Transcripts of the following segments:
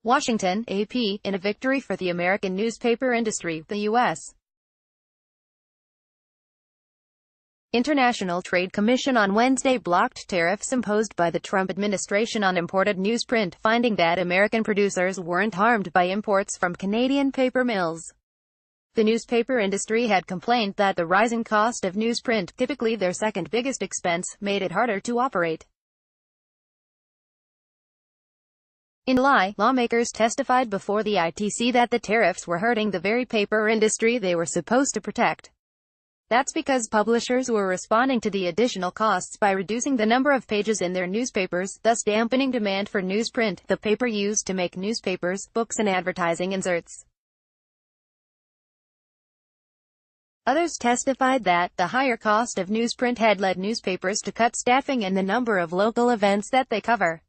Washington, AP, in a victory for the American newspaper industry, the U.S. International Trade Commission on Wednesday blocked tariffs imposed by the Trump administration on imported newsprint, finding that American producers weren't harmed by imports from Canadian paper mills. The newspaper industry had complained that the rising cost of newsprint, typically their second biggest expense, made it harder to operate. In July, lawmakers testified before the ITC that the tariffs were hurting the very paper industry they were supposed to protect. That's because publishers were responding to the additional costs by reducing the number of pages in their newspapers, thus dampening demand for newsprint, the paper used to make newspapers, books and advertising inserts. Others testified that the higher cost of newsprint had led newspapers to cut staffing and the number of local events that they cover.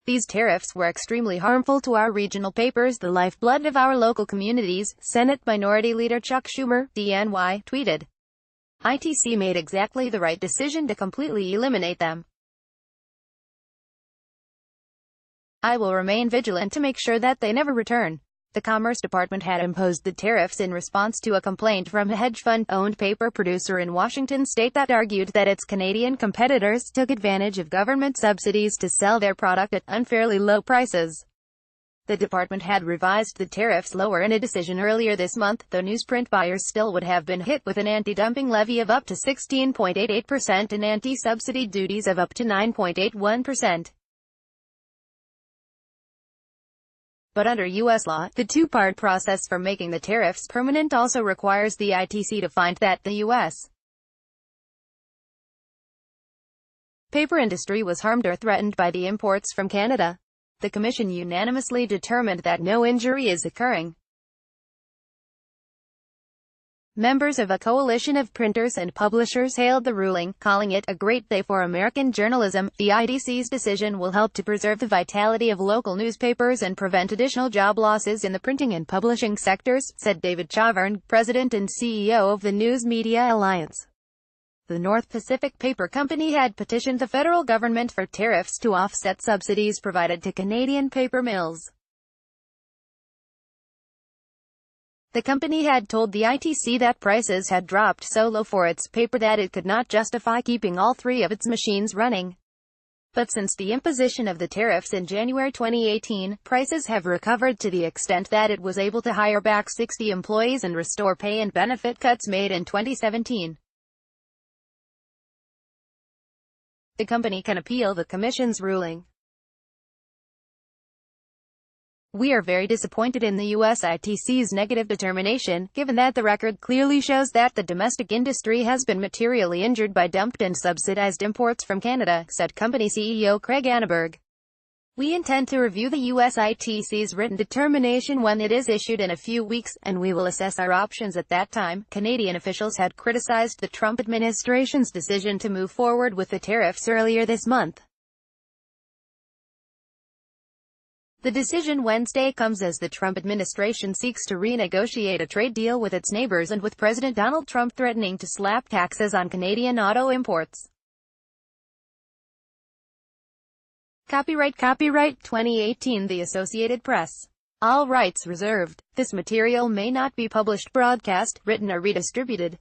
These tariffs were extremely harmful to our regional papers, the lifeblood of our local communities, Senate Minority Leader Chuck Schumer, DNY, tweeted. ITC made exactly the right decision to completely eliminate them. I will remain vigilant to make sure that they never return. The Commerce Department had imposed the tariffs in response to a complaint from a hedge fund-owned paper producer in Washington state that argued that its Canadian competitors took advantage of government subsidies to sell their product at unfairly low prices. The department had revised the tariffs lower in a decision earlier this month, though newsprint buyers still would have been hit with an anti-dumping levy of up to 16.88% and anti-subsidy duties of up to 9.81%. But under U.S. law, the two-part process for making the tariffs permanent also requires the ITC to find that the U.S. paper industry was harmed or threatened by the imports from Canada. The Commission unanimously determined that no injury is occurring. Members of a coalition of printers and publishers hailed the ruling, calling it a great day for American journalism. The ITC's decision will help to preserve the vitality of local newspapers and prevent additional job losses in the printing and publishing sectors, said David Chavern, president and CEO of the News Media Alliance. The North Pacific Paper Company had petitioned the federal government for tariffs to offset subsidies provided to Canadian paper mills. The company had told the ITC that prices had dropped so low for its paper that it could not justify keeping all three of its machines running. But since the imposition of the tariffs in January 2018, prices have recovered to the extent that it was able to hire back 60 employees and restore pay and benefit cuts made in 2017. The company can appeal the Commission's ruling. We are very disappointed in the U.S. ITC's negative determination, given that the record clearly shows that the domestic industry has been materially injured by dumped and subsidized imports from Canada, said company CEO Craig Anneberg. We intend to review the U.S. ITC's written determination when it is issued in a few weeks, and we will assess our options at that time. Canadian officials had criticized the Trump administration's decision to move forward with the tariffs earlier this month. The decision Wednesday comes as the Trump administration seeks to renegotiate a trade deal with its neighbors and with President Donald Trump threatening to slap taxes on Canadian auto imports. Copyright 2018 The Associated Press. All rights reserved. This material may not be published, broadcast, written or redistributed.